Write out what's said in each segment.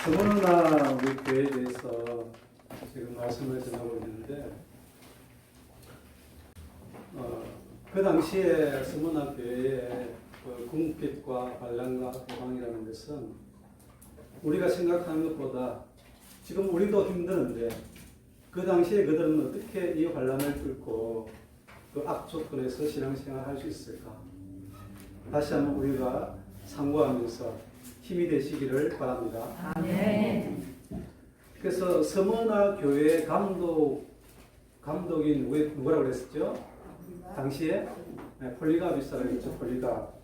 서문화 우리 교회에 대해서 지금 말씀을 전하고 있는데, 그 당시에 서문화 교회의 그 궁핍과 반란과 해방이라는 것은 우리가 생각하는 것보다 지금 우리도 힘드는데, 그 당시에 그들은 어떻게 이 환란을 뚫고 그 악조건에서 신앙생활을 할 수 있을까? 다시 한번 우리가 상고하면서 힘이 되시기를 바랍니다. 아멘. 그래서 서문화 교회 감독인 누구라고 그랬었죠? 당시에 폴리갑 사람이었죠. 폴리갑.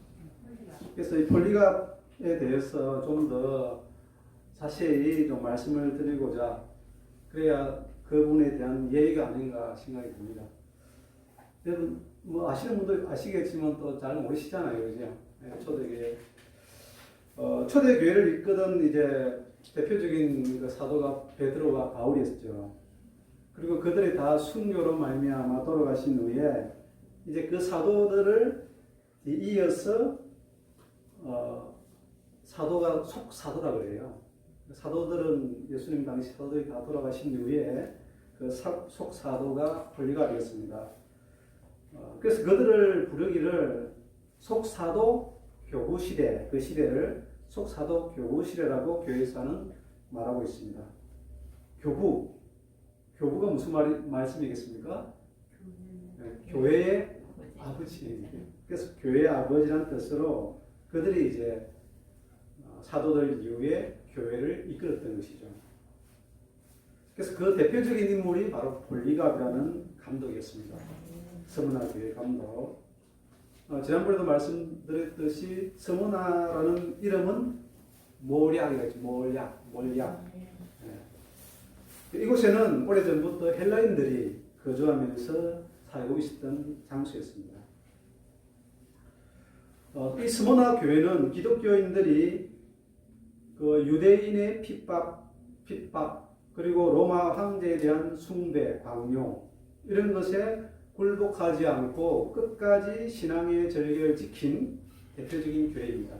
그래서 이 폴리갑에 대해서 좀 더 자세히 좀 말씀을 드리고자, 그래야 그분에 대한 예의가 아닌가 생각이 듭니다. 여러분 뭐 아시는 분들 아시겠지만 또 잘 모르시잖아요, 그죠? 초대교회. 초대교회를 이끄던 이제 대표적인 그 사도가 베드로와 바울이었죠. 그리고 그들이 다 순교로 말미암아 돌아가신 후에 이제 그 사도들을 이어서 사도가 속사도라고 그래요. 사도들은 예수님 당시 사도들이 다 돌아가신 후에 그 속사도가 폴리갑이었습니다. 그래서 그들을 부르기를 속사도 교구 시대, 그 시대를 속사도 교구 시대라고 교회에서는 말하고 있습니다. 교구가 무슨 말씀이겠습니까? 교회의 아버지. 그래서 교회의 아버지라는 뜻으로 그들이 이제 사도들 이후에 교회를 이끌었던 것이죠. 그래서 그 대표적인 인물이 바로 폴리갑이라는 감독이었습니다. 서문화 교회 감독. 지난번에도 말씀드렸듯이 서문화라는 이름은 몰약이라죠. 몰약. 네. 이곳에는 오래전부터 헬라인들이 거주하면서 살고 있었던 장소였습니다. 이 서문화 교회는 기독교인들이 그 유대인의 핍박 그리고 로마 황제에 대한 숭배, 강요 이런 것에 굴복하지 않고 끝까지 신앙의 절개를 지킨 대표적인 교회입니다.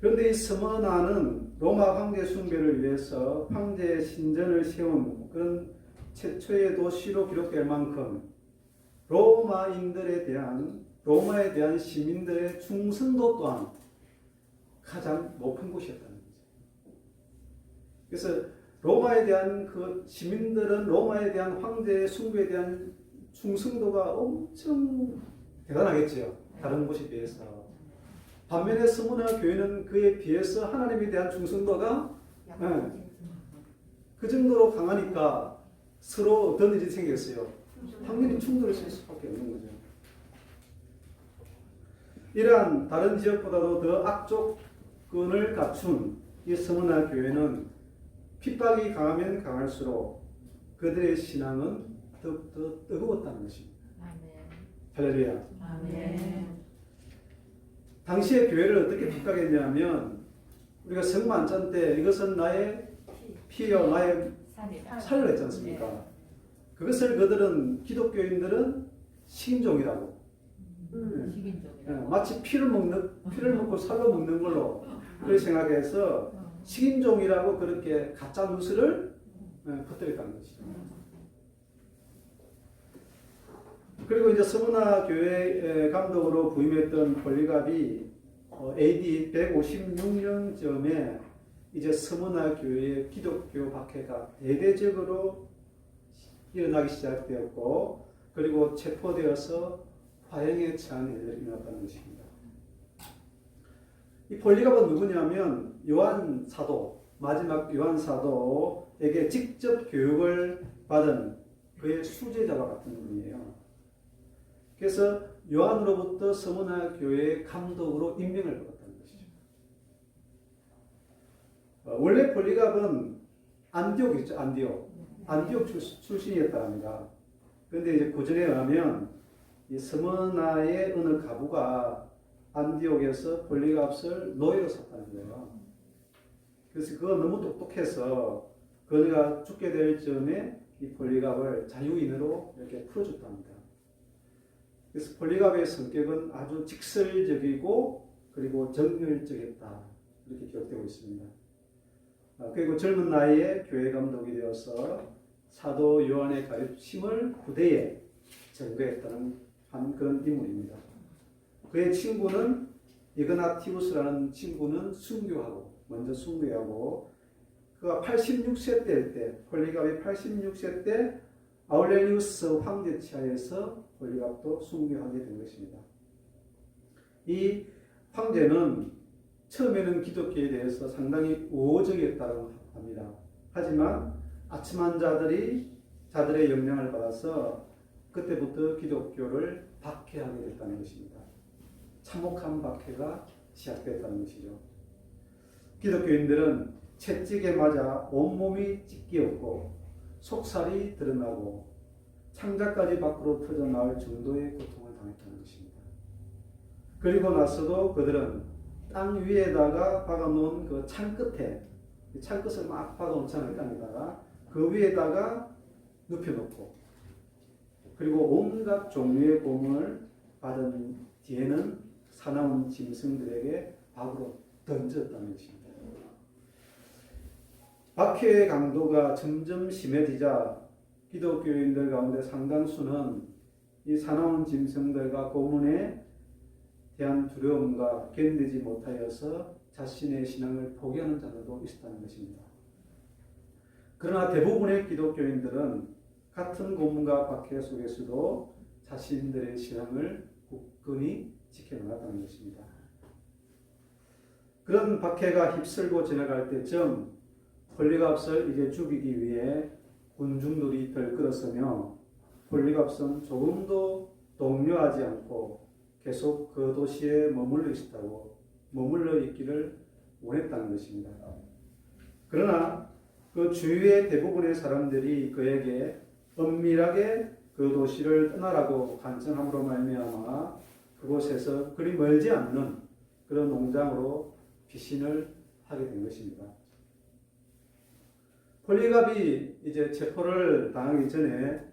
그런데 이 서문화는 로마 황제 숭배를 위해서 황제의 신전을 세운 그런 최초의 도시로 기록될 만큼 로마에 대한 시민들의 충성도 또한 가장 높은 곳이었다는 거죠. 그래서 로마에 대한 그 시민들은 로마에 대한 황제의 숭배에 대한 충성도가 엄청 대단하겠죠. 다른 곳에 비해서. 반면에 서문화 교회는 그에 비해서 하나님에 대한 충성도가 그 정도로 강하니까 서로 어떤 일이 생겼어요. 당연히 충돌을 할 수밖에 없는 거죠. 이러한 다른 지역보다도 더 악조건을 갖춘 이 서문화 교회는 핍박이 강하면 강할수록 그들의 신앙은 더 뜨거웠다는 것입니다. 할렐루야. 아멘. 당시의 교회를 어떻게 핍박했냐면, 우리가 성만찬 때 이것은 나의 피요 나의 살을 했지 않습니까? 그것을 그들은, 기독교인들은 식인종이라고. 마치 피를 먹고 살로 먹는 걸로 그렇게 생각해서 식인종이라고 그렇게 가짜 뉴스를 퍼뜨렸다는 것이죠. 그리고 이제 서문화 교회 감독으로 부임했던 폴리갑이 AD 156년쯤에 이제 서문화 교회의 기독교 박해가 대대적으로 일어나기 시작되었고, 그리고 체포되어서 화형에 처한 일들이 일어났다는 것입니다. 이 폴리갑은 누구냐면 요한 사도, 마지막 요한 사도에게 직접 교육을 받은 그의 수제자와 같은 분이에요. 그래서 요한으로부터 서문화 교회의 감독으로 임명을 받았다는 것이죠. 원래 폴리갑은 안디옥이죠. 안디옥 출신이었다 합니다. 그런데 이제 고전에 의하면 이 서문화의 어느 가부가 안디옥에서 폴리갑을 노예로 샀다는 거예요. 그래서 그거 너무 똑똑해서 그가 죽게 될 즈음에 이 폴리갑을 자유인으로 이렇게 풀어줬답니다. 그래서 폴리갑의 성격은 아주 직설적이고 그리고 정열적이었다, 이렇게 기록되고 있습니다. 그리고 젊은 나이에 교회 감독이 되어서 사도 요한의 가르침을 후대에 전거했다는 한 그런 인물입니다. 그의 친구는 이그나티우스라는 친구는 먼저 순교하고 그가 86세 때 폴리갑이 86세 때 아울레리우스 황제 치하에서 폴리갑도 순교하게 된 것입니다. 이 황제는 처음에는 기독교에 대해서 상당히 우호적이었다고 합니다. 하지만 아침한 자들의 영향을 받아서 그때부터 기독교를 박해하게 됐다는 것입니다. 참혹한 박해가 시작됐다는 것이죠. 기독교인들은 채찍에 맞아 온몸이 찢기었고 속살이 드러나고 창자까지 밖으로 터져나올 정도의 고통을 당했다는 것입니다. 그리고 나서도 그들은 땅 위에다가 박아놓은 그 창끝에 창끝을 막 박아놓잖아요. 땅에다가 그 위에다가 눕혀놓고 그리고 온갖 종류의 고문을 받은 뒤에는 사나운 짐승들에게 밖으로 던졌다는 것입니다. 박해의 강도가 점점 심해지자 기독교인들 가운데 상당수는 이 사나운 짐승들과 고문에 대한 두려움과 견디지 못하여서 자신의 신앙을 포기하는 자들도 있었다는 것입니다. 그러나 대부분의 기독교인들은 같은 고문과 박해 속에서도 자신들의 신앙을 굳건히 지켜나갔다는 것입니다. 그런 박해가 휩쓸고 지나갈 때쯤 폴리갑스를 이제 죽이기 위해 군중들이 들끓었으며 폴리갑스는 조금도 동요하지 않고 계속 그 도시에 머물러 있기를 원했다는 것입니다. 그러나 그 주위의 대부분의 사람들이 그에게 은밀하게 그 도시를 떠나라고 간청함으로 말미암아 그곳에서 그리 멀지 않는 그런 농장으로 피신을 하게 된 것입니다. 폴리갑이 이제 체포를 당하기 전에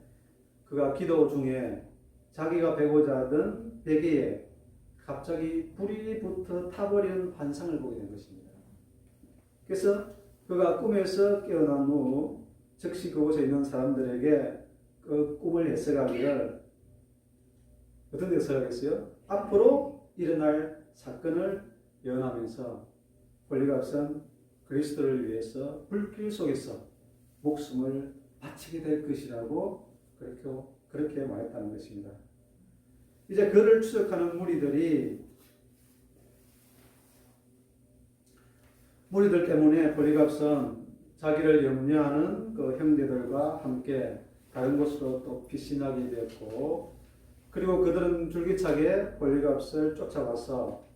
그가 기도 중에 자기가 베고자 하던 베개에 갑자기 불이 붙어 타버리는 환상을 보게 된 것입니다. 그래서 그가 꿈에서 깨어난 후 즉시 그곳에 있는 사람들에게 그 꿈을 해석하기를 어떤 데서 하겠어요? 앞으로 일어날 사건을 예언하면서 폴리갑은 그리스도를 위해서 불길 속에서 목숨을 바치게 될 것이라고 그렇게 말했다는 것입니다. 이제 그를 추적하는 무리들 때문에 폴리갑은 자기를 염려하는 그 형제들과 함께 다른 곳으로 또 피신하게 되었고, 그리고 그들은 줄기차게 폴리갑을 쫓아와서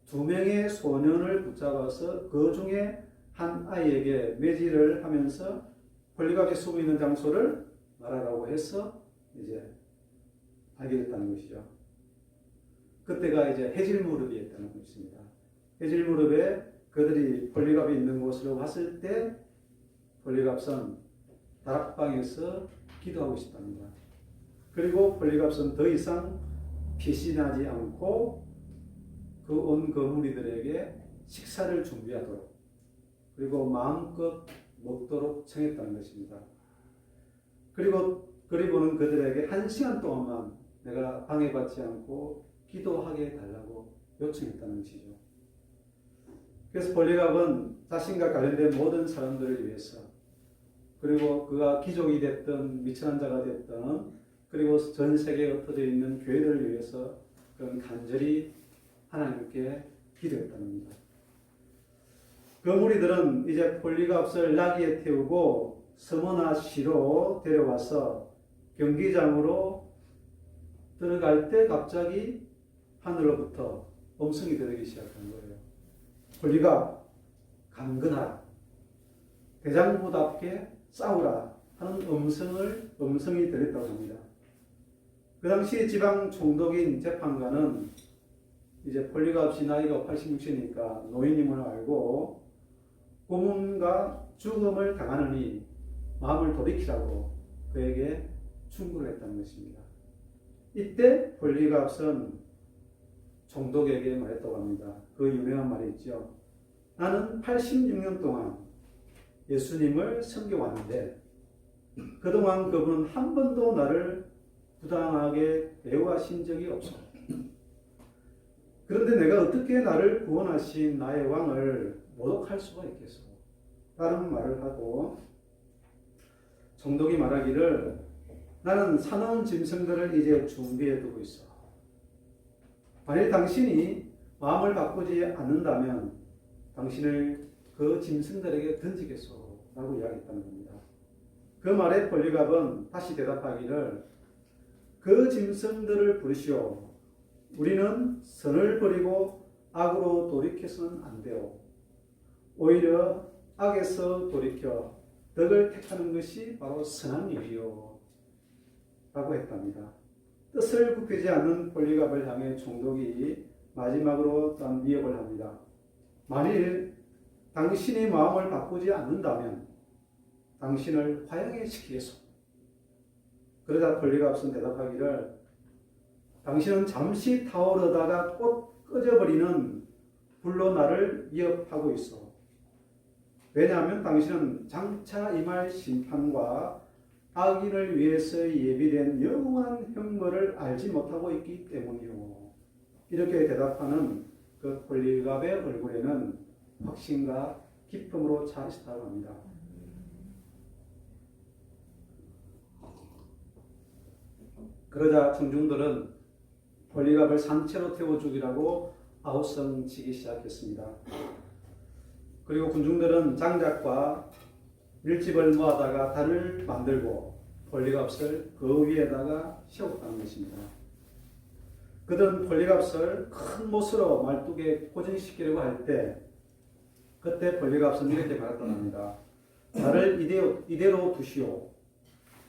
2명의 소년을 붙잡아서 그 중에 한 아이에게 매질을 하면서 폴리갑이 숨어 있는 장소를 말하라고 해서 이제 알게 됐다는 것이죠. 그때가 이제 해질 무렵이었다는 것입니다. 해질 무렵에 그들이 폴리갑이 있는 곳으로 왔을 때 폴리갑은 다락방에서 기도하고 있었답니다. 그리고 폴리갑은 더 이상 피신하지 않고 그 무리들에게 식사를 준비하도록 그리고 마음껏 먹도록 청했다는 것입니다. 그리고는 그들에게 1시간 동안만 내가 방해받지 않고 기도하게 해달라고 요청했다는 것이죠. 그래서 폴리갑은 자신과 관련된 모든 사람들을 위해서, 그리고 그가 귀족이 됐든 미천한 자가 됐든, 그리고 전 세계에 흩어져 있는 교회들을 위해서 그런 간절히 하나님께 기도했다는 겁니다. 그 무리들은 이제 폴리갑을 나귀에 태우고 서머나시로 데려와서 경기장으로 들어갈 때 갑자기 하늘로부터 음성이 들리기 시작한 거예요. 폴리갑, 강건하라. 대장부답게 싸우라 하는 음성이 들렸다고 합니다. 그 당시 지방 총독인 재판관은 이제 폴리갑이 나이가 86세니까 노인임을 알고 고문과 죽음을 당하느니 마음을 돌이키라고 그에게 충고를 했다는 것입니다. 이때 폴리갑은 총독에게 말했다고 합니다. 그 유명한 말이 있죠. 나는 86년 동안 예수님을 섬겨왔는데 그동안 그분은 한 번도 나를 부당하게 대우하신 적이 없어. 그런데 내가 어떻게 나를 구원하신 나의 왕을 모독할 수가 있겠어? 다른 말을 하고 총독이 말하기를 나는 사나운 짐승들을 이제 준비해 두고 있어. 만일 당신이 마음을 바꾸지 않는다면 당신을 그 짐승들에게 던지겠소 라고 이야기했다는 겁니다. 그 말에 폴리갑은 다시 대답하기를 그 짐승들을 부르시오. 우리는 선을 버리고 악으로 돌이켜서는 안 돼요. 오히려 악에서 돌이켜 덕을 택하는 것이 바로 선한 일이요 라고 했답니다. 뜻을 굽히지 않는 폴리갑을 향해 총독이 마지막으로 또한 미역을 합니다. 만일 당신이 마음을 바꾸지 않는다면 당신을 화형에 시키겠소. 그러자 폴리갑은 대답하기를 당신은 잠시 타오르다가 꼭 꺼져버리는 불로 나를 위협하고 있어. 왜냐하면 당신은 장차 임할 심판과 악인을 위해서 예비된 영원한 형벌을 알지 못하고 있기 때문이요. 이렇게 대답하는 그 폴리갑의 얼굴에는 확신과 기쁨으로 차 있었다고 합니다. 그러자 청중들은 폴리갑을 산채로 태워 죽이라고 아우성치기 시작했습니다. 그리고 군중들은 장작과 밀집을 모아다가 단을 만들고 폴리갑을 그 위에다가 세웠다는 것입니다. 그들은 폴리갑을 큰 못으로 말뚝에 고정시키려고 할 때 그때 폴리갑은 이렇게 말했다고 합니다. 나를 이대로 두시오.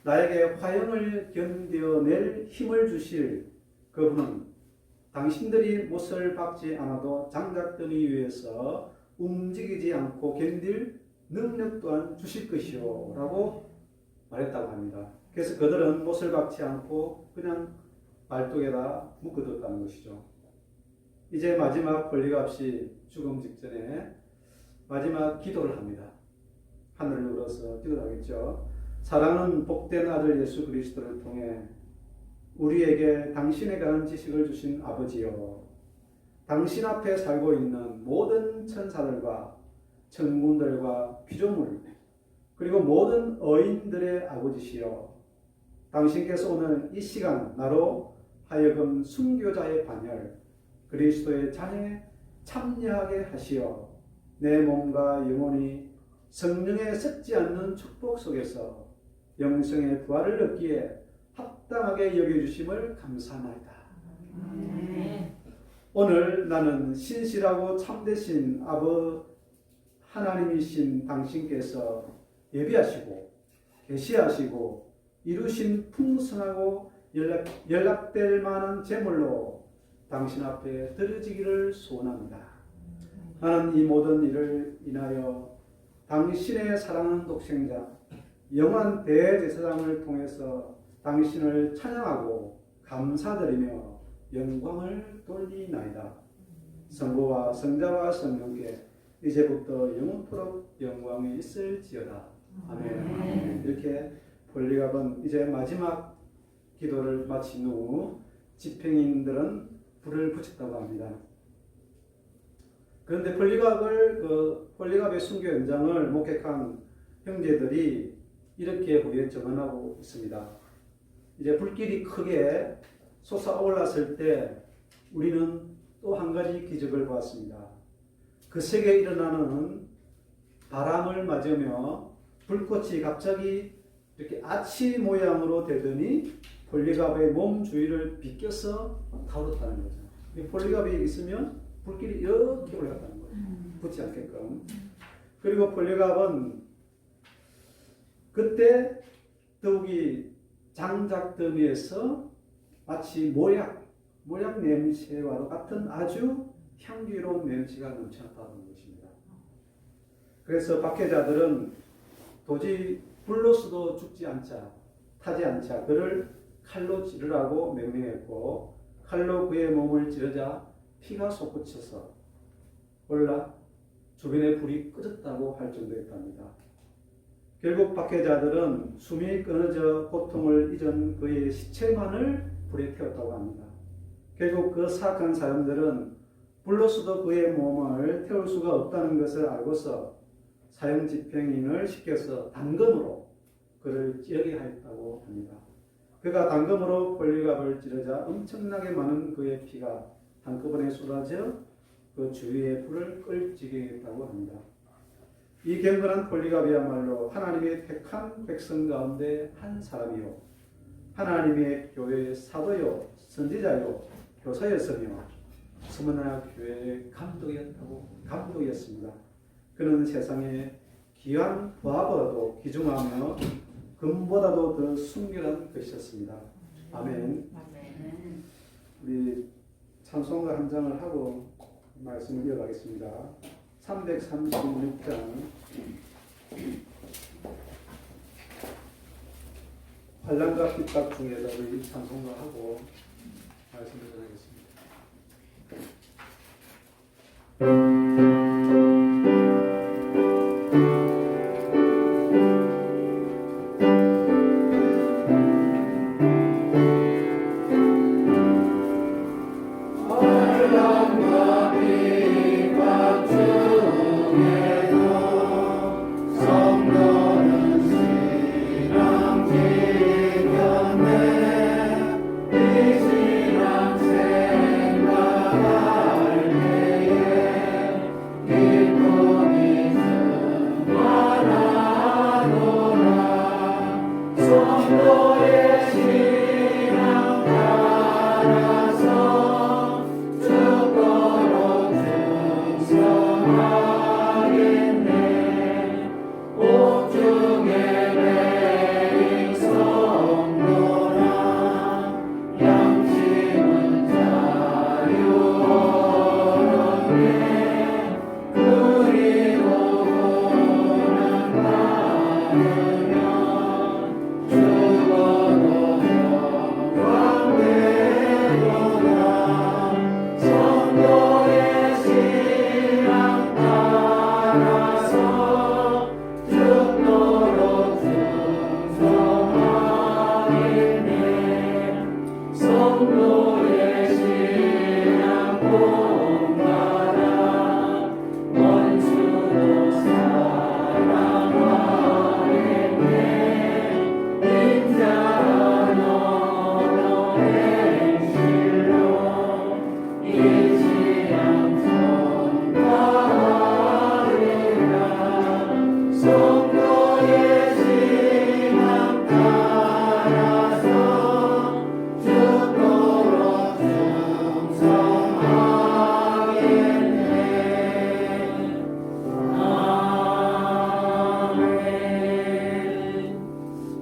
나에게 화형을 견뎌낼 힘을 주실 그분은 당신들이 못을 박지 않아도 장작더미 위에서 움직이지 않고 견딜 능력 또한 주실 것이요 라고 말했다고 합니다. 그래서 그들은 못을 박지 않고 그냥 말뚝에다 묶어뒀다는 것이죠. 이제 마지막 폴리갑이 죽음 직전에 마지막 기도를 합니다. 하늘을 눌러서 기도하겠죠. 사랑하는 복된 아들 예수 그리스도를 통해 우리에게 당신에 관한 지식을 주신 아버지여, 당신 앞에 살고 있는 모든 천사들과 천군들과 피조물 그리고 모든 어인들의 아버지시여, 당신께서 오늘 이 시간 나로 하여금 순교자의 반열 그리스도의 잔에 참여하게 하시어 내 몸과 영혼이 성령에 썩지 않는 축복 속에서 영생의 부활을 얻기에 합당하게 여겨주심을 감사합니다. 오늘 나는 신실하고 참되신 아버 하나님이신 당신께서 예비하시고 계시하시고 이루신 풍성하고 연락될 만한 재물로 당신 앞에 드려지기를 소원합니다. 나는 이 모든 일을 인하여 당신의 사랑하는 독생자 영원 대제사장을 통해서 당신을 찬양하고 감사드리며 영광을 돌리나이다. 성부와 성자와 성령께 이제부터 영원토록 영광이 있을지어다. 아멘. 이렇게 폴리갑은 이제 마지막 기도를 마친 후 집행인들은 불을 붙였다고 합니다. 그런데 폴리갑의 순교 현장을 목격한 형제들이 이렇게 후에 증언하고 있습니다. 이제 불길이 크게 솟아올랐을 때 우리는 또 한 가지 기적을 보았습니다. 그 세계에 일어나는 바람을 맞으며 불꽃이 갑자기 이렇게 아치 모양으로 되더니 폴리갑의 몸 주위를 비껴서 타오르다는 거죠. 폴리갑이 있으면 불길이 이렇게 올라갔다는 거예요. 붙지 않게끔. 그리고 폴리갑은 그때 더욱이 장작더미에서 마치 모약 냄새와도 같은 아주 향기로운 냄새가 넘쳐났다는 것입니다. 그래서 박해자들은 도저히 불로서도 죽지 않자, 타지 않자 그를 칼로 찌르라고 명령했고 칼로 그의 몸을 찌르자 피가 솟구쳐서 올라 주변에 불이 꺼졌다고 할 정도였답니다. 결국 박해자들은 숨이 끊어져 고통을 잊은 그의 시체만을 불에 태웠다고 합니다. 결국 그 사악한 사람들은 불로서도 그의 몸을 태울 수가 없다는 것을 알고서 사형 집행인을 시켜서 단검으로 그를 찌르게 하였다고 합니다. 그가 단검으로 폴리갑을 찌르자 엄청나게 많은 그의 피가 한꺼번에 쏟아져 그 주위의 불을 끌지게 했다고 합니다. 이 경건한 폴리갑이야말로 하나님의 택한 백성 가운데 한 사람이요 하나님의 교회의 사도요 선지자요 교사였으며 스무나 교회의 감독이었습니다. 그는 세상에 귀한 부하보다도 귀중하며 금보다도 더 순결한 것이었습니다. 아멘. 아멘. 우리 찬송가 한 장을 하고 말씀을 이어가겠습니다. 336장 환난과 핍박 중에서 우리 찬송가 하고 말씀을 전하겠습니다.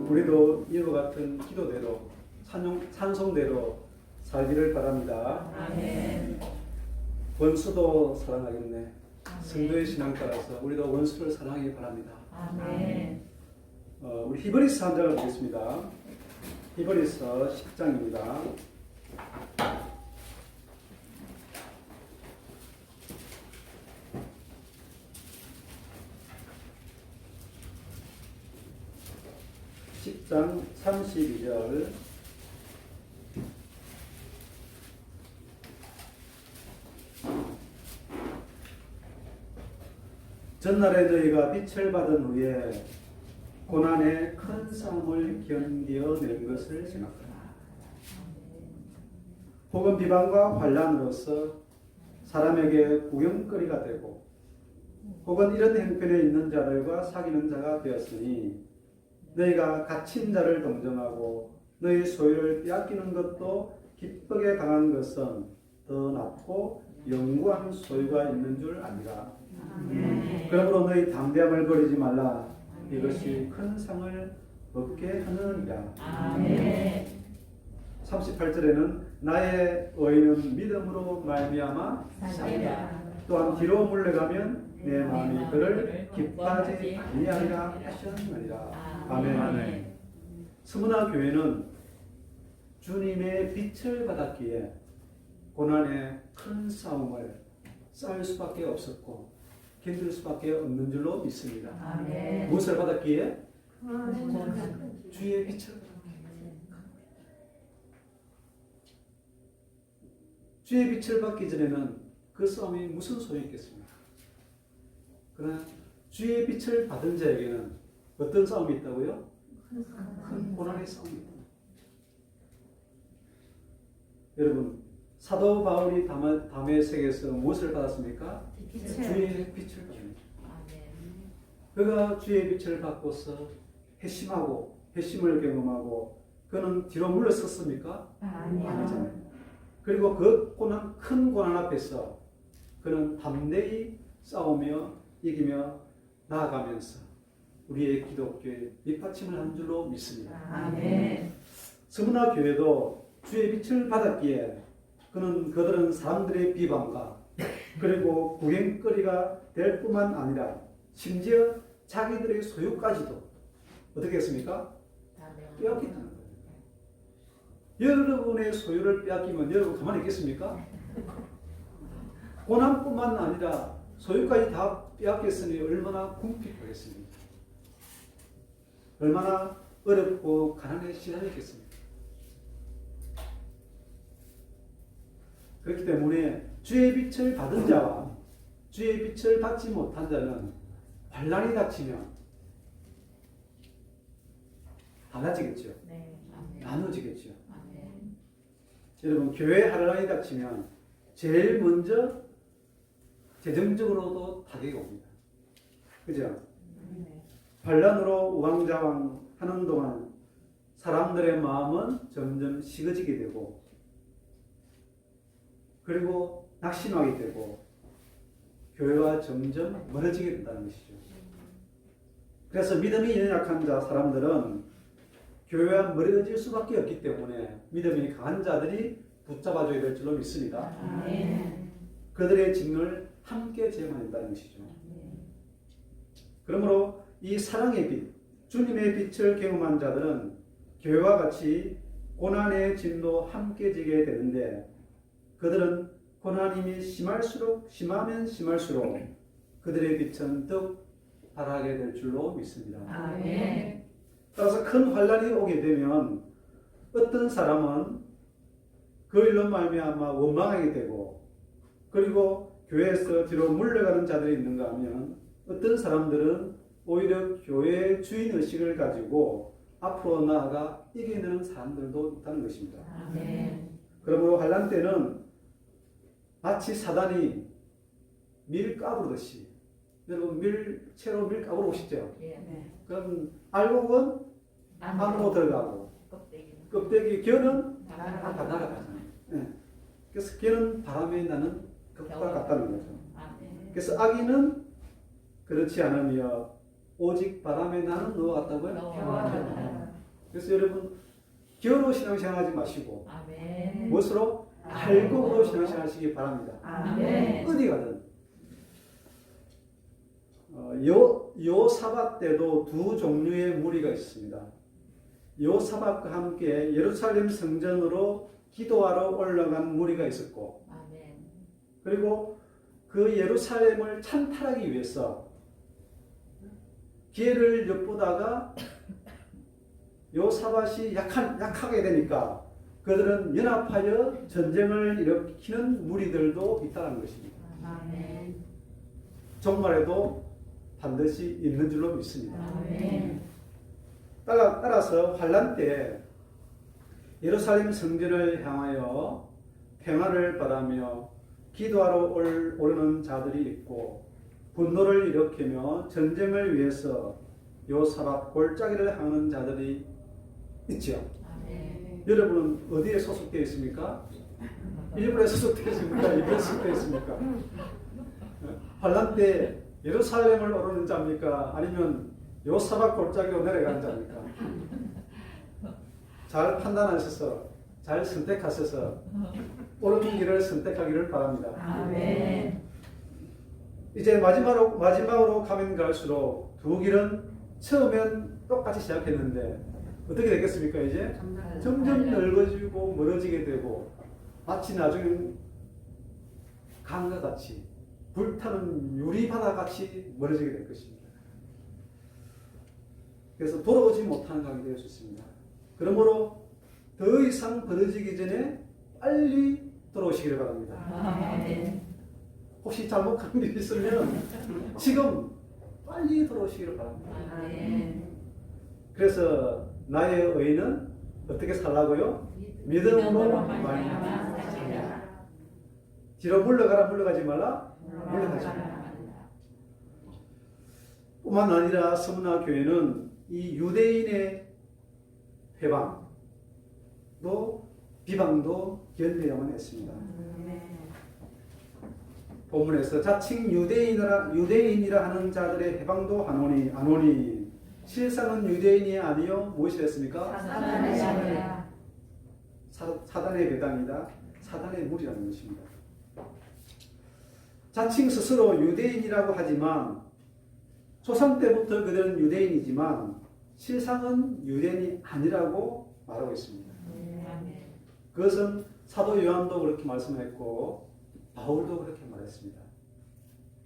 우리도 이와 같은 기도대로 찬송대로 살기를 바랍니다. 아멘. 원수도 사랑하겠네. 성도의 신앙 따라서 우리도 원수를 사랑하기 바랍니다. 아멘. 우리 히브리서 한 장을 보겠습니다. 히브리서 10장입니다. 장 32절 전날에 너희가 빛을 받은 후에 고난의 큰 싸움을 견뎌낸 것을 생각하라. 혹은 비방과 환난으로서 사람에게 구경거리가 되고 혹은 이런 형편에 있는 자들과 사귀는 자가 되었으니 너희가 갇힌 자를 동정하고 너희 소유를 빼앗기는 것도 기쁘게 당한 것은 더 낫고 영구한 소유가 있는 줄 아니라. 그러므로 너희 담대함을 버리지 말라. 이것이 큰 상을 얻게 하느니라. 38절에는 나의 의인은 믿음으로 말미암아 살리라. 또한 뒤로 물러가면 내 마음이 그를 기뻐하지 아니하리라 하셨느니라. 아멘. 스무나 교회는 주님의 빛을 받았기에 고난의 큰 싸움을 싸울 수밖에 없었고 견딜 수밖에 없는 줄로 믿습니다. 아멘. 무엇을 받았기에? 구원. 주의 빛을. 주의 빛을 받기 전에는 그 싸움이 무슨 소용이 있겠습니까? 그러나 주의 빛을 받은 자에게는 어떤 싸움이 있다고요? 큰 고난의 싸움이 있다. 여러분, 사도 바울이 다메섹에서 무엇을 받았습니까? 주의 빛을 받습니다. 그가 주의 빛을 받고서 회심하고 회심을 경험하고 그는 뒤로 물러섰습니까? 아니잖아요. 그리고 그 고난, 큰 고난 앞에서 그는 담대히 싸우며 이기며 나아가면서 우리의 기독교의 밑받침을 한 줄로 믿습니다. 아멘. 스무나 교회도 주의 빛을 받았기에 그들은 사람들의 비방과 그리고 구경거리가 될 뿐만 아니라 심지어 자기들의 소유까지도 어떻게 했습니까? 빼앗겼다는 거예요. 여러분의 소유를 빼앗기면 여러분 가만히 있겠습니까? 고난뿐만 아니라 소유까지 다 빼앗겼으니 얼마나 궁핍하겠습니까? 얼마나 어렵고 가난에 시달렸겠습니까? 그렇기 때문에 주의 빛을 받은 자와 주의 빛을 받지 못한 자는 환난이 닥치면 달라지겠죠. 네. 나눠지겠죠. 아멘. 여러분, 교회 환난이 닥치면 제일 먼저 재정적으로도 타격이 옵니다. 그죠? 환난으로 우왕좌왕 하는 동안 사람들의 마음은 점점 식어지게 되고 그리고 낙심하게 되고 교회와 점점 멀어지게 된다는 것이죠. 그래서 믿음이 연약한 사람들은 교회와 멀어질 수밖에 없기 때문에 믿음이 강한 자들이 붙잡아줘야 될 줄로 믿습니다. 아멘. 그들의 직을 함께 제어해야 된다는 것이죠. 그러므로 이 사랑의 빛, 주님의 빛을 경험한 자들은 교회와 같이 고난의 짐도 함께 지게 되는데 그들은 고난이 심하면 심할수록 그들의 빛은 더욱 발하게 될 줄로 믿습니다. 아멘. 따라서 큰 환난이 오게 되면 어떤 사람은 그 일로 말미암아 원망하게 되고 그리고 교회에서 뒤로 물러가는 자들이 있는가 하면 어떤 사람들은 오히려 교회의 주인의식을 가지고 앞으로 나아가 이겨내는 사람들도 있다는 것입니다. 아멘. 그러므로 환난 때는 마치 사단이 밀 까부르듯이 여러분 채로 밀 까부러 오시죠? 네. 그럼 알곡은 안으로 들어가고 껍데기 겨는 날아가잖아요. 네. 그래서 겨는 바람에 나는 것과 같다는 거죠. 그래서 아기는 그렇지 않으며 오직 바람에 나는 너와 같다고요? 그래서 여러분 겨로 신앙생활하지 마시고 아멘. 무엇으로? 알곡으로 신앙생활하시기 바랍니다. 아멘. 어디 가든 요사bat 때도 두 종류의 무리가 있습니다. 요사bat과 함께 예루살렘 성전으로 기도하러 올라간 무리가 있었고 아멘. 그리고 그 예루살렘을 찬탈하기 위해서 기회를 엿보다가 요사bat이 약하게 되니까 그들은 연합하여 전쟁을 일으키는 무리들도 있다는 것입니다. 아멘. 종말에도 반드시 있는 줄로 믿습니다. 아멘. 따라서 환난 때 예루살렘 성전을 향하여 평화를 바라며 기도하러 오르는 자들이 있고 분노를 일으키며 전쟁을 위해서 요사bat 골짜기를 향하는 자들이 있죠. 아멘. 여러분은 어디에 소속되어 있습니까? 일본에 소속되어 있습니까? 이번에 소속되어 있습니까? 환난 때 예루살렘을 오르는 자입니까? 아니면 요사bat 골짜기로 내려가는 자입니까? 잘 판단하셔서 잘 선택하셔서 옳은 길을 선택하기를 바랍니다. 아멘. 이제 마지막으로 가면 갈수록 두 길은 처음엔 똑같이 시작했는데 어떻게 되겠습니까? 이제 점점 넓어지고 멀어지게 되고 마치 나중엔 강과 같이 불타는 유리바다 같이 멀어지게 될 것입니다. 그래서 돌아오지 못하는 관계 될 수 있습니다. 그러므로 더 이상 벌어지기 전에 빨리 돌아오시기를 바랍니다. 아멘. 혹시 잘못한 게 있으면 지금 빨리 돌아오시기를 바랍니다. 아멘. 그래서 나의 의인은 어떻게 살라고요? 믿음으로 말미암아 살리라. 뒤로 물러가라 물러가지 말라 물러가지 말라. 뿐만 아니라 서문화 교회는 이 유대인의 회방도 비방도 견뎌야만 했습니다. 본문에서 자칭 유대인이라 하는 자들의 해방도 하노니 실상은 유대인이 아니요 무엇이 됐습니까? 사단의 배당이다. 사단의 무리라는 것입니다. 자칭 스스로 유대인이라고 하지만 조상 때부터 그들은 유대인이지만 실상은 유대인이 아니라고 말하고 있습니다. 그것은 사도 요한도 그렇게 말씀했고 바울도 그렇게 말했습니다.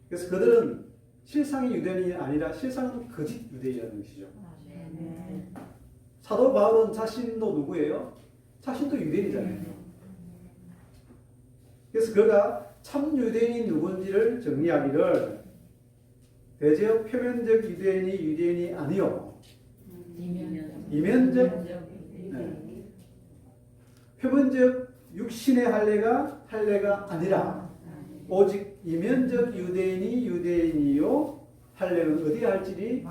그래서 그들은 실상이 유대인이 아니라 실상은 거짓 유대인이라는 것이죠. 사도 바울은 자신도 누구예요? 자신도 유대인이잖아요. 그래서 그가 참 유대인이 누군지를 정리하기를 대제어 표면적 유대인이 아니요 이면적 표면적 육신의 할례가 아니라 오직 이면적 유대인이요 할례는 어디에 할지니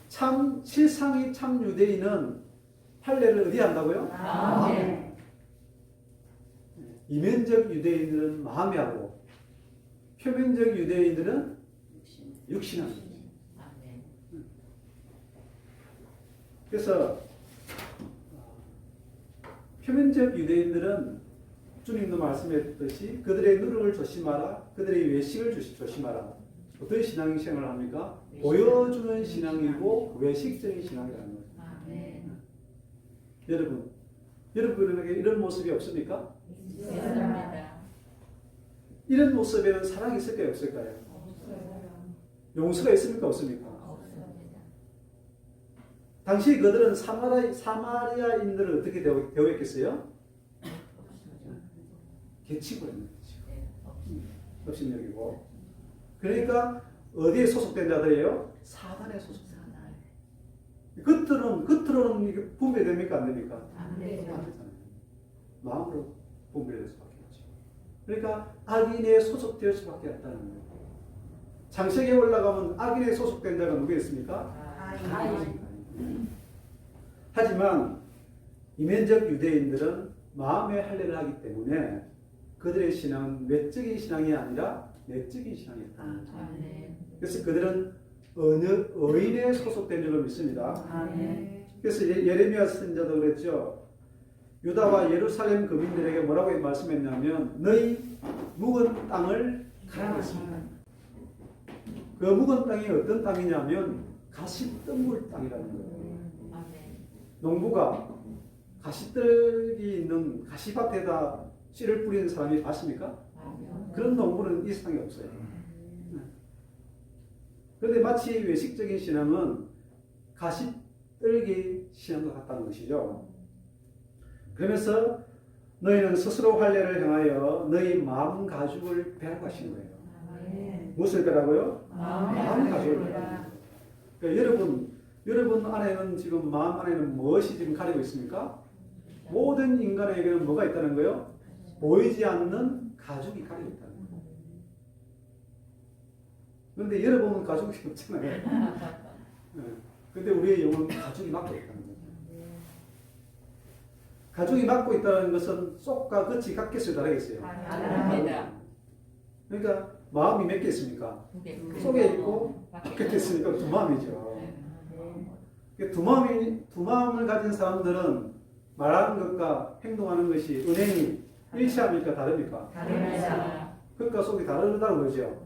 참 실상이 참 유대인은 할례를 어디에 한다고요? 이면적 유대인들은 마음에 하고 표면적 유대인들은 육신에 합니다. 그래서 표면적 유대인들은 주님도 말씀했듯이 그들의 누룩을 조심하라, 그들의 외식을 조심하라. 어떤 신앙생활을 합니까? 보여주는 신앙이고 외식적인 신앙이라는 거죠. 여러분에게 이런 모습이 없습니까? 있습니다. 이런 모습에는 사랑이 있을까요? 없을까요? 용서가 있습니까? 없습니까? 없습니다. 당시 그들은 사마리아인들을 어떻게 대우했겠어요? 개치고 있는 거죠. 업신여기고. 그러니까 어디에 소속된 자들이에요? 사단에 소속된 자들. 겉으로는 이게 분별됩니까? 안 됩니까? 안 되죠. 안 되잖아요. 마음으로 분별될 수밖에 없죠. 그러니까 악인에 소속될 수밖에 없다는 거예요. 장세기에 올라가면 악인에 소속된 자가 누구였습니까? 하지만 이면적 유대인들은 마음의 할례를 하기 때문에 그들의 신앙은 외적인 신앙이 아니라 내적인 신앙이었다. 그래서 그들은 어느 의인에 소속된 줄로 믿습니다. 그래서 예레미야 선지자도 그랬죠. 유다와 예루살렘 거민들에게 뭐라고 말씀했냐면 너희 묵은 땅을 가라했습니다. 그 묵은 땅이 어떤 땅이냐면 가시떨굴 땅이라는 거예요. 농부가 가시떨기 있는 가시밭에다 씨를 뿌리는 사람이 봤습니까? 그런 농부는 이 세상에 없어요. 그런데 마치 외식적인 신앙은 가시떨기 신앙과 같다는 것이죠. 그러면서 너희는 스스로 할례를 행하여 너희 마음 가죽을 베라고 하시는 거예요. 무엇을 베라고요? 마음 가죽을 베라. 그러니까 여러분 안에는 지금 마음 안에는 무엇이 지금 가리고 있습니까? 모든 인간에게는 뭐가 있다는 거예요? 보이지 않는 가죽이 가리고 있다는 거예요. 그런데 여러분은 가죽이 없잖아요. 그런데 우리의 영은 가죽이 막고 있다는 거예요. 가죽이 막고 있다는 것은 속과 겉이 같겠어요? 다르겠어요? 다릅니다. 그러니까 마음이 몇 개 있습니까? 속에 있고 겉에 있으니까 두 마음이죠. 두 마음을 가진 사람들은 말하는 것과 행동하는 것이 은행이 일치합니까? 다릅니까? 다릅니다. 겉과 속이 다르다는 거죠.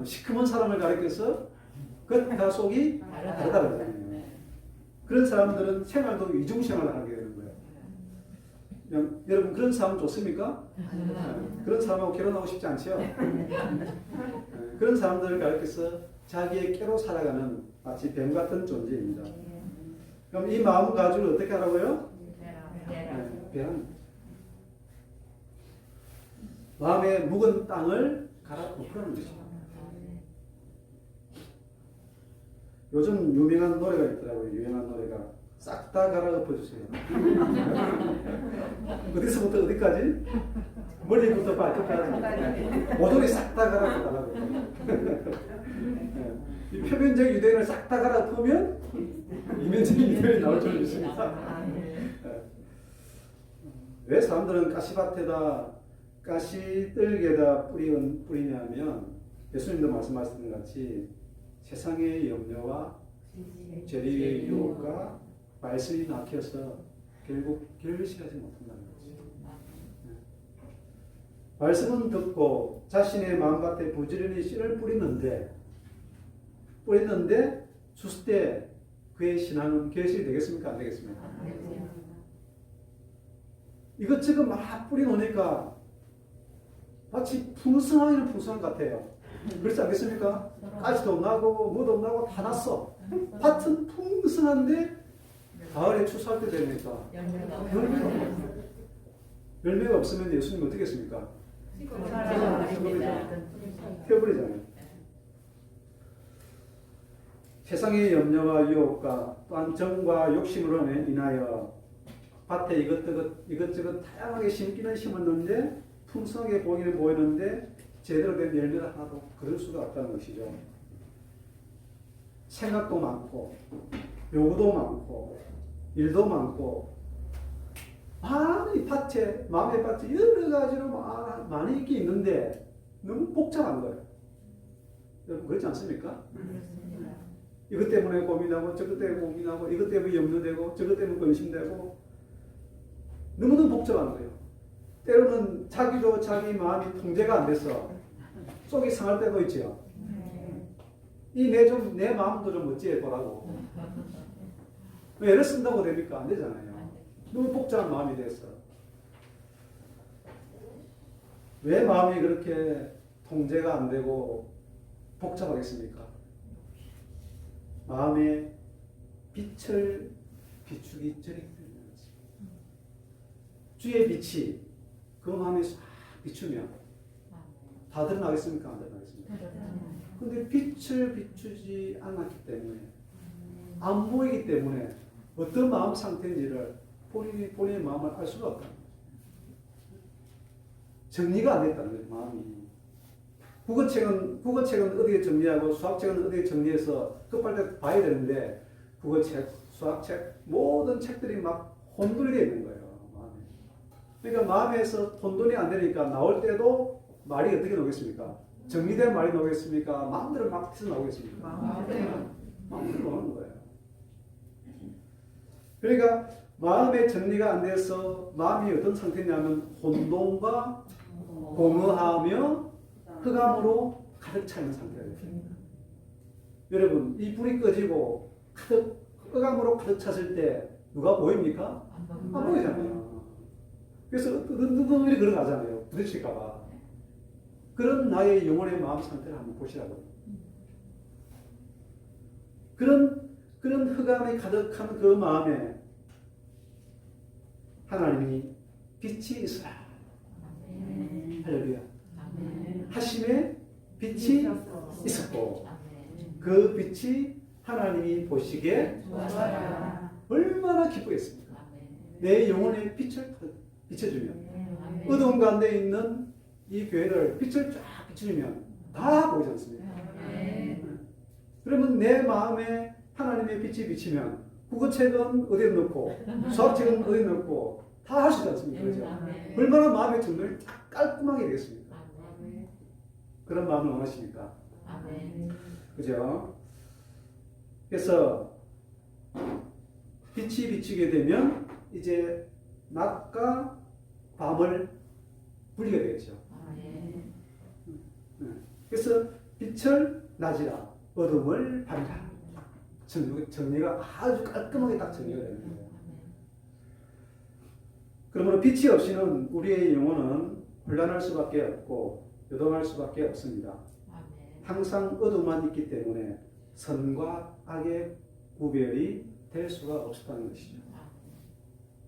시커먼 사람을 가리켜서 겉과 속이 다르다는 거예요. 그런 사람들은 생활도 이중생활을 하게 되는 거예요. 여러분 그런 사람 좋습니까? 그런 사람하고 결혼하고 싶지 않죠? 그런 사람들을 가르쳐서 자기의 깨로 살아가는 마치 뱀 같은 존재입니다. 그럼 이 마음가짐을 어떻게 하라고요? 뱀. 마음의 묵은 땅을 갈아엎으라는 것입니다. 요즘 유명한 노래가 있더라고요. 유명한 노래가 싹 다 갈아엎어 주세요. 어디서부터 어디까지? 머리부터 발끝까지 모조리 싹 다 갈아엎어달라고. 이 표면적 유대인을 싹 다 갈아엎으면 이면적 유대인이 나올 줄 믿습니다. 왜 사람들은 가시밭에다 가시뜰개에다 뿌리냐면 예수님도 말씀하셨던 것 같이 세상의 염려와 재리의 유혹과 말씀이 막혀서 결국 결실하지 못한다는 거죠. 말씀은 듣고 자신의 마음밭에 부지런히 씨를 뿌리는데 주실 때 그의 신앙은 결실이 되겠습니까? 안 되겠습니까? 이것저것 막 뿌려놓으니까 마치 풍성하기는 풍성한 것 같아요. 그렇지 않겠습니까? 가지도 나고 뭐도 나고 다 났어. 밭은 풍성한데 가을에 추수할 때 되니까 열매가 없으면 예수님 어떻게 했습니까? 태워버리잖아요. 세상의 염려와 유혹과 또한 정과 욕심으로 인하여 밭에 이것저것 다양하게 심었는데 풍성하게 보이는데 제대로 된 열매를 하나도 거둘 수가 없다는 것이죠. 생각도 많고 요구도 많고 일도 많고 많이 마음의 밭에 여러 가지로 많이 있게 있는데 너무 복잡한 거예요. 여러분 그렇지 않습니까? 이것 때문에 고민하고 저것 때문에 고민하고 이것 때문에 염려되고 저것 때문에 근심되고 너무너무 복잡한 거예요. 때로는 자기도 자기 마음이 통제가 안 돼서 속이 상할 때도 있죠. 내 마음도 좀 어찌해 보라고. 왜 애를 쓴다고 됩니까? 안 되잖아요. 너무 복잡한 마음이 돼서. 왜 마음이 그렇게 통제가 안 되고 복잡하겠습니까? 마음에 빛을 비추기 전이기 때문에 주의 빛이 그 마음에 싹 비추면 다 드러나겠습니까? 안 드러나겠습니까? 근데 빛을 비추지 않았기 때문에 안 보이기 때문에 어떤 마음 상태인지를 본인의 마음을 알 수가 없다. 정리가 안 됐다는 거예요. 마음이. 국어책은 어디에 정리하고 수학책은 어디에 정리해서 급할 때 봐야 되는데 국어책, 수학책 모든 책들이 막 혼돈이 되어 있는 거예요. 마음에. 그러니까 마음에서 혼돈이 안 되니까 나올 때도 말이 어떻게 나오겠습니까? 정리된 말이 나오겠습니까? 마음대로 막 해서 나오겠습니까? 마음대로 나오는 거예요. 그러니까 마음의 정리가 안 돼서 마음이 어떤 상태냐면 혼돈과 공허하며 흑암으로 가득 차 있는 상태가 됩니다. 여러분 이 불이 꺼지고 흑암으로 가득 찼을 때 누가 보입니까? 안 보이잖아요. 그래서 누구들이 걸어가잖아요. 부딪힐까봐. 그런 나의 영혼의 마음 상태를 한번 보시라고요. 그런 흑암이 가득한 그 마음에 하나님이 빛이 있으라. 할렐루야. 하심에 빛이 있었고 그 빛이 하나님이 보시기에 얼마나 기쁘겠습니까? 내 영혼의 빛을 비춰주면 어두운 가운데 있는 이 교회를 빛을 쫙 비춰주면 다 보이지 않습니까? 그러면 내 마음에 하나님의 빛이 비치면 국어책은 어디에 넣고 수학책은 어디에 넣고 다 할 수 있지 않습니까? 그렇죠? 얼마나 마음의 정돈이 딱 깔끔하게 되겠습니까? 그런 마음을 원하십니까? 그죠? 그래서 빛이 비치게 되면 이제 낮과 밤을 분리가 되겠죠. 그래서 빛을 낮이라 어둠을 밤이라 정리가 아주 깔끔하게 딱 정리가 되는 거예요. 그러므로 빛이 없이는 우리의 영혼은 혼란할 수밖에 없고 요동할 수밖에 없습니다. 아멘. 항상 어둠만 있기 때문에 선과 악의 구별이 될 수가 없었다는 것이죠.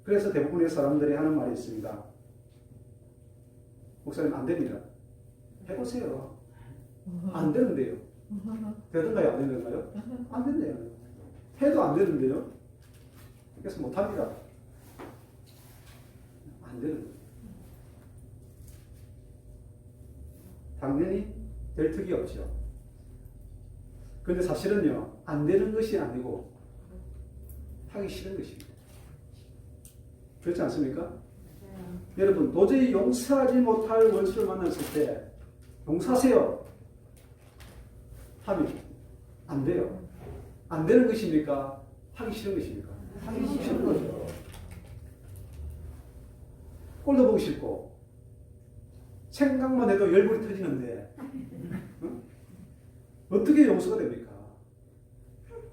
그래서 대부분의 사람들이 하는 말이 있습니다. 목사님 안 됩니다. 해보세요. 안 되는데요. 되던가요? 안 되는가요? 안 된대요. 해도 안 되는데요. 그래서 못합니다. 안 되는 거예요. 당연히 될 턱이 없죠. 그런데 사실은요, 안 되는 것이 아니고 하기 싫은 것입니다. 그렇지 않습니까? 여러분, 도저히 용서하지 못할 원수를 만났을 때 용서하세요 하면 안 돼요. 안 되는 것입니까? 하기 싫은 것입니까? 하기 싫은 거죠. 꼴도 보기 싫고 생각만 해도 열불이 터지는데 응? 어떻게 용서가 됩니까?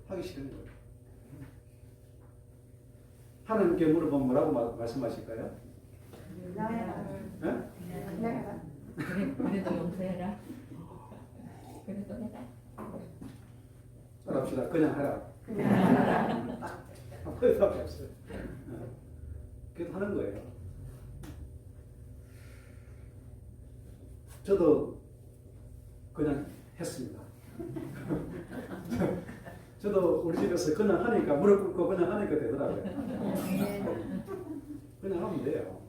하기 싫은 거예요. 하나님께 물어보면 뭐라고 말씀하실까요? 네? 그래도 용서해라. 그래도 해라. 따라합시다. 그냥 하라. 그밖에 없어요. 그래도 하는 거예요. 저도 그냥 했습니다. 저도 우리 집에서 그냥 하니까 무릎 꿇고 그냥 하니까 되더라고요. 그냥 하면 돼요.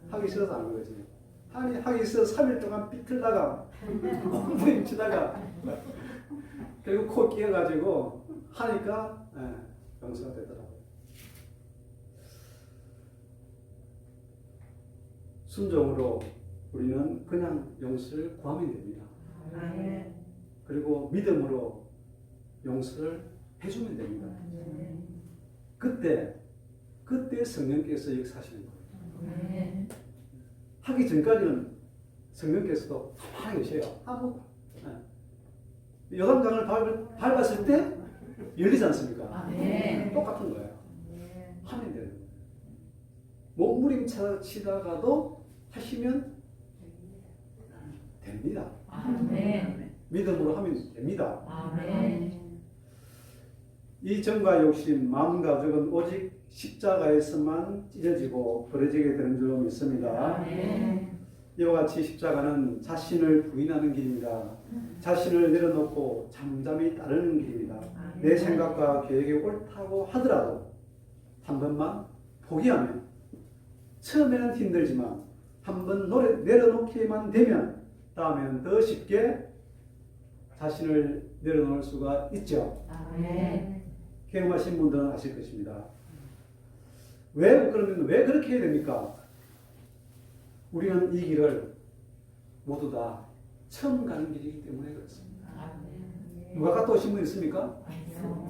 하기 싫어서 하는 거지. 하기 싫어서 3일 동안 비틀다가 부딪히다가 결국 코 끼어가지고 하니까 용서가 되더라고요. 순종으로 우리는 그냥 용서를 구하면 됩니다. 그리고 믿음으로 용서를 해주면 됩니다. 그때 성령께서 역사하시는 거예요. 하기 전까지는 성령께서도 가만히 계세요. 요단강을 밟았을 때 열리지 않습니까? 똑같은 거예요. 하면 되는 거예요. 몸부림치다가도 하시면 됩니다. 믿음으로 하면 됩니다. 이 정과 욕심, 마음과 가족은 오직 십자가에서만 찢어지고 버려지게 되는 줄로 믿습니다. 이와 같이 십자가는 자신을 부인하는 길입니다. 자신을 내려놓고 잠잠히 따르는 길입니다. 내 생각과 계획이 옳다고 하더라도 한 번만 포기하면 처음에는 힘들지만 한 번 내려놓기만 되면 다음에는 더 쉽게 자신을 내려놓을 수가 있죠. 경험하신 분들은 아실 것입니다. 그러면 왜 그렇게 해야 됩니까? 우리는 이 길을 모두 다 처음 가는 길이기 때문에 그렇습니다. 누가 갔다 오신 분 있습니까?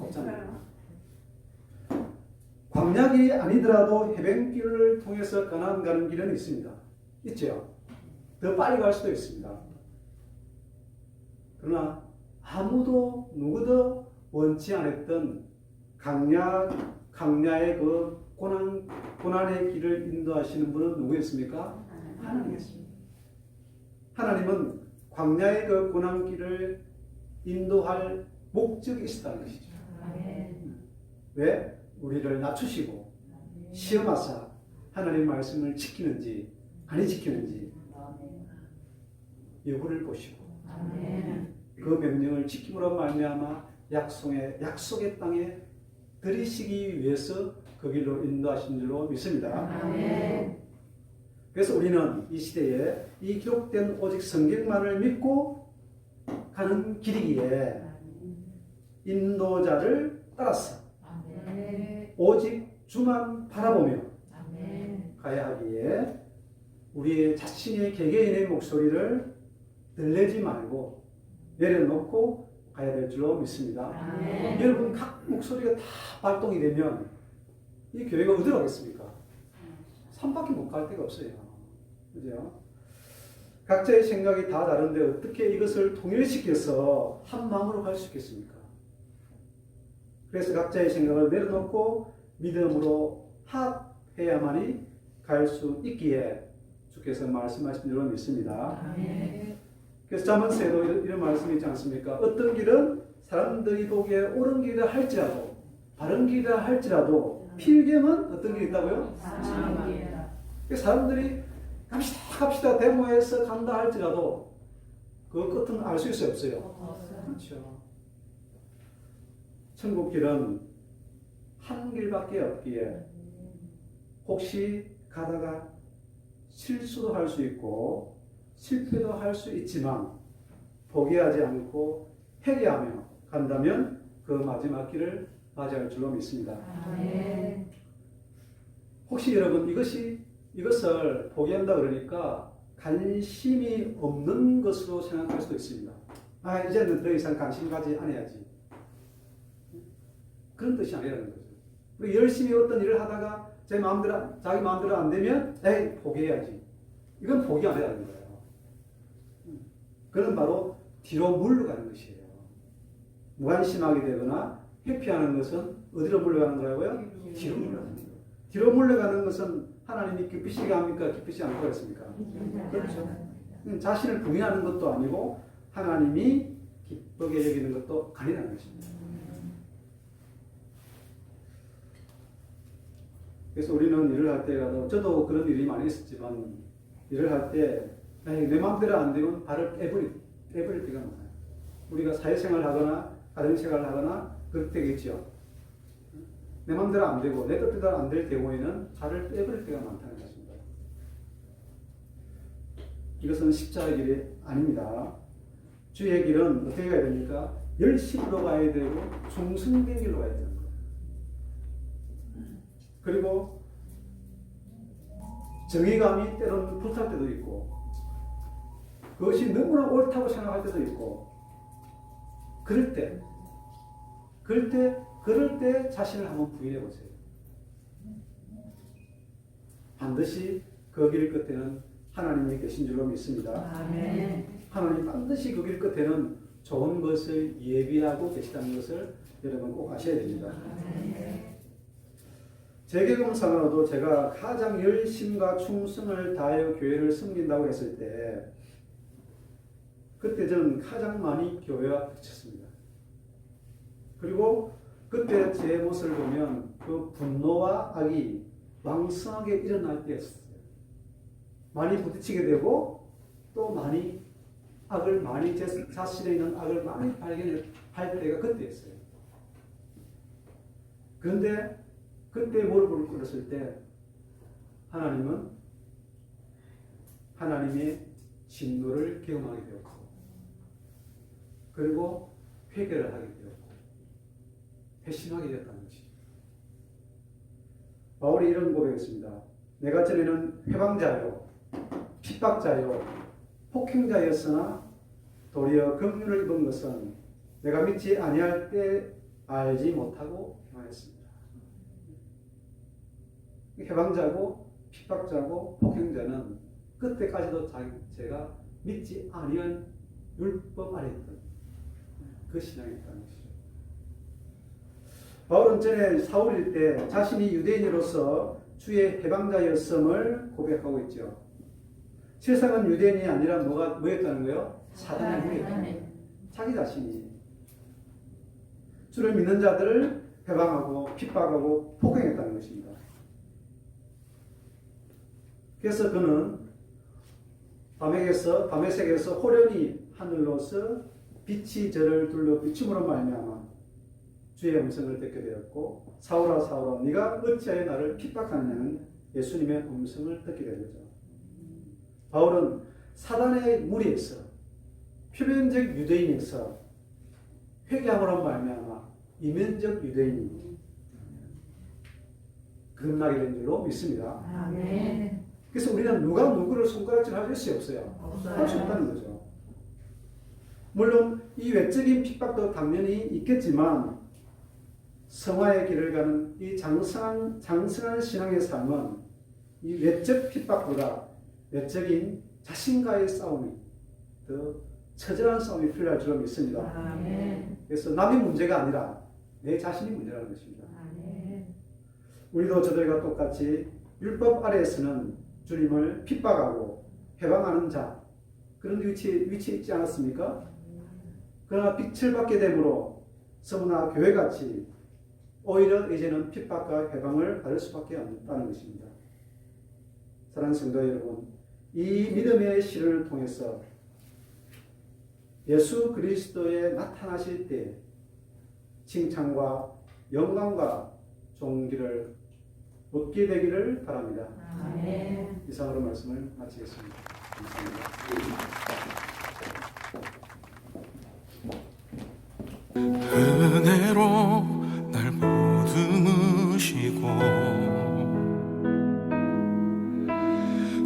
없잖아요. 광야길이 아니더라도 해변길을 통해서 가나안 가는 길은 있습니다. 있죠. 더 빨리 갈 수도 있습니다. 그러나 아무도 누구도 원치 않았던 강야의 그 고난의 길을 인도하시는 분은 누구였습니까? 하나님이었습니다. 하나님은 광야의 그 고난길을 인도할 목적이 있었다는 것이죠. 왜? 우리를 낮추시고 시험하사 하나님의 말씀을 지키는지 아니 지키는지 여부를 보시고 그 명령을 지킴으로 말미암아 약속의 땅에 들이시기 위해서 그 길로 인도하신 줄로 믿습니다. 그래서 우리는 이 시대에 이 기록된 오직 성경만을 믿고 가는 길이기에 인도자를 따라서 오직 주만 바라보며 가야 하기에 우리의 자신의 개개인의 목소리를 들리지 말고 내려놓고 가야 될 줄로 믿습니다. 여러분 각 목소리가 다 발동이 되면 이 교회가 어디로 가겠습니까? 산밖에 못 갈 데가 없어요. 그죠? 각자의 생각이 다 다른데 어떻게 이것을 통일시켜서 한 마음으로 갈 수 있겠습니까? 그래서 각자의 생각을 내려놓고 믿음으로 합해야만이 갈 수 있기에 주께서 말씀하신 줄로 믿습니다. 아멘. 그래서 잠언서에도 이런 말씀이 있지 않습니까? 어떤 길은 사람들이 보기에 옳은 길이라 할지라도 바른 길이라 할지라도 필경은 어떤 길이 있다고요? 사랑이다. 사람들이 갑시다 데모에서 간다 할지라도 그 끝은 알 수 있어요 없어요? 그렇죠. 천국 길은 한 길밖에 없기에 혹시 가다가 실수도 할 수 있고 실패도 할 수 있지만 포기하지 않고 회개하며 간다면 그 마지막 길을 맞이할 줄로 믿습니다. 아멘. 혹시 여러분 이것을 포기한다 그러니까 관심이 없는 것으로 생각할 수도 있습니다. 아, 이제는 더 이상 관심 가지 않아야지. 그런 뜻이 아니라는 거죠. 우리 열심히 어떤 일을 하다가 자기 마음대로 안 되면 에이 포기해야지. 이건 포기 안 해라는 거예요. 그건 바로 뒤로 물러가는 것이에요. 무관심하게 되거나 회피하는 것은 어디로 물러가는 거라고요? 뒤로 물러가는 거예요. 뒤로 물러가는 것은 하나님이 기쁘시게 합니까? 기쁘시 않고 했습니까? 그렇죠. 자신을 부인하는 것도 아니고 하나님이 기쁘게 여기는 것도 아니라는 것입니다. 그래서 우리는 일을 할 때가 저도 그런 일이 많이 있었지만 일을 할 때 내 마음대로 안 되면 발을 빼버릴 때가 많아요. 우리가 사회생활을 하거나 가정생활을 하거나 그럴 때가 있죠. 내 마음대로 안 되고 내 뜻대로 안 될 경우에는 발을 빼버릴 때가 많다는 것입니다. 이것은 십자가의 길이 아닙니다. 주의 길은 어떻게 가야 됩니까? 열심으로 가야 되고 충성된 길로 가야 되는 거예요. 그리고 정의감이 때로는 불탈 때도 있고 그것이 너무나 옳다고 생각할 때도 있고 그럴 때 자신을 한번 부인해 보세요. 반드시 그 길 끝에는 하나님이 계신 줄로 믿습니다. 아멘. 하나님 반드시 그 길 끝에는 좋은 것을 예비하고 계시다는 것을 여러분 꼭 아셔야 됩니다. 아멘. 제 경험상으로도 제가 가장 열심과 충성을 다하여 교회를 섬긴다고 했을 때 그때 저는 가장 많이 교회와 부딪혔습니다. 그리고 그때 제 모습을 보면 그 분노와 악이 왕성하게 일어날 때였어요. 많이 부딪히게 되고 또 제 자신에 있는 악을 많이 발견할 때가 그때였어요. 그런데 그때 무릎을 꿇었을 때 하나님은 하나님의 진노를 경험하게 되었고 그리고 회개를 하게 되었고 회심하게 되었다는 것이죠. 바울이 이런 고백했습니다. 내가 전에는 회방자요 핍박자요 폭행자였으나 도리어 긍휼을 입은 것은 내가 믿지 아니할 때 알지 못하고 행하였습니다. 해방자고 핍박자고 폭행자는 그때까지도 제가 믿지 아니한 율법 아래 있던 그 신앙이었다는 것이죠. 바울은 전에 사울일 때 자신이 유대인으로서 주의 해방자였음을 고백하고 있죠. 세상은 유대인이 아니라 뭐였다는 거예요? 사단의 무리였다는 거예요. 자기 자신이 주를 믿는 자들을 해방하고 핍박하고 폭행했다는 것입니다. 그래서 그는 다메섹에서 호련히 하늘로서 빛이 저를 둘러 비춤으로 말미암아 주의 음성을 듣게 되었고 사울아 사울아 네가 어찌하여 나를 핍박하느냐는 예수님의 음성을 듣게 된 거죠. 바울은 사단의 무리에서 표면적 유대인에서 회개함으로 말미암아 이면적 유대인이 거듭나게 된 줄로 믿습니다. 아멘. 그래서 우리는 누가 누구를 손가락질할 수 없어요. 할 수 없다는 거죠. 물론 이 외적인 핍박도 당연히 있겠지만 성화의 길을 가는 이 장성한 신앙의 삶은 이 외적 핍박보다 외적인 자신과의 싸움이 더 처절한 싸움이 필요할 줄로 믿습니다. 아멘. 그래서 남의 문제가 아니라 내 자신이 문제라는 것입니다. 아멘. 우리도 저들과 똑같이 율법 아래에서는 주님을 핍박하고 해방하는 자 그런 위치에 있지 않았습니까? 그러나 빛을 받게 되므로 서문화 교회같이 오히려 이제는 핍박과 해방을 받을 수밖에 없다는 것입니다. 사랑하는 성도 여러분, 이 믿음의 시를 통해서 예수 그리스도의 나타나실 때 칭찬과 영광과 존귀를 얻게 되기를 바랍니다. 아멘. 이상으로 말씀을 마치겠습니다. 감사합니다. 은혜로 날 보듬으시고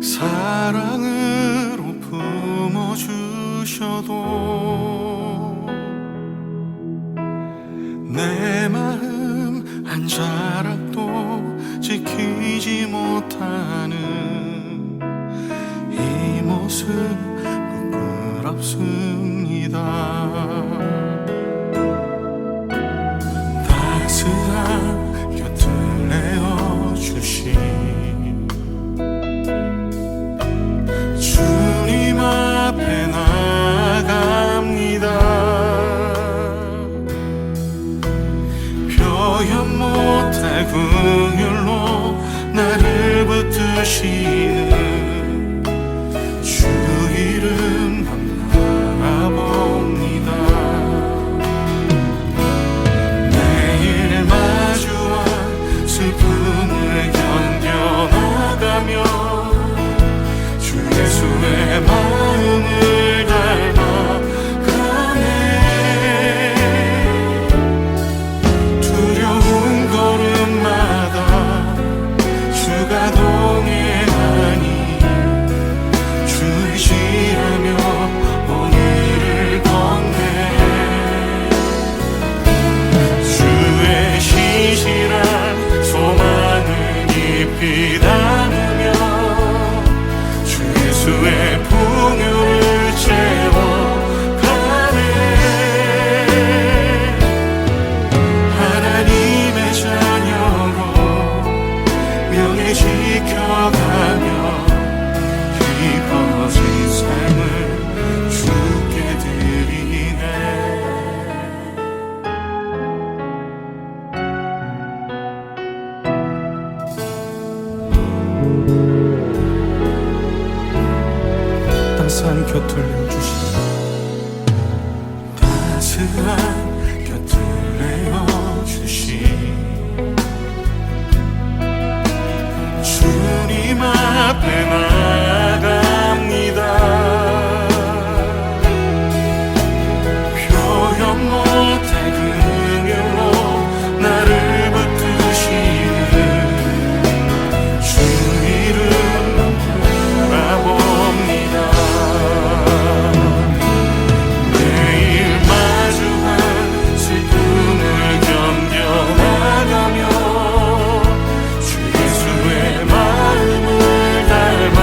사랑으로 품어주셔도 내 마음 한 자락도 지키지 못하는 이 모습 부끄럽습니다. 따스한 곁을 내어주신 주님 앞에 나갑니다. 표현 못할 긍휼로 나를 붙드시는 주 이름만 바라봅니다. 매일 마주한 슬픔을 견뎌나가며 주 예수의 마음을 닮아가네. 두려운 걸음마다 주가 동행하니 주 의지하며 오늘을 걷네. 주의 신실한 소망을 깊이 담으며 주 예수의 풍요를 채워가네. 하나님의 자녀로 명예 지켜가며 기뻐진 삶을 주께 드리네. 따스한 곁을 내어주신 따스한 곁을 내어주신 주님 앞에 나갑니다. 표현 못할 긍휼로 나를 붙드시는 주 이름 바라봅니다. 매일 마주한 슬픔을 견뎌나가며 주 예수의 마음을 닮아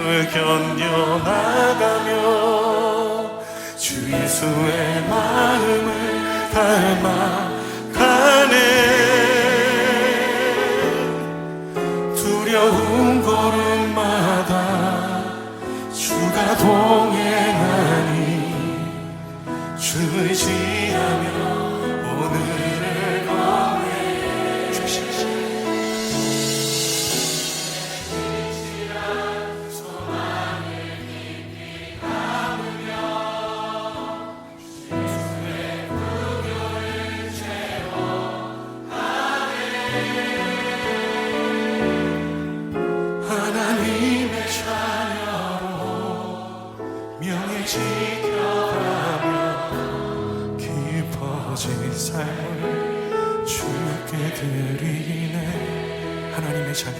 삶을 견뎌나가며 주 예수의 마음을 닮아가네. 두려운 걸음마다 주가 동행하니 주 의지하며 오늘을 건네. 하나님의 자녀로 명예 지켜가며 깊어진 삶을 주께 드리네. 하나님의 자녀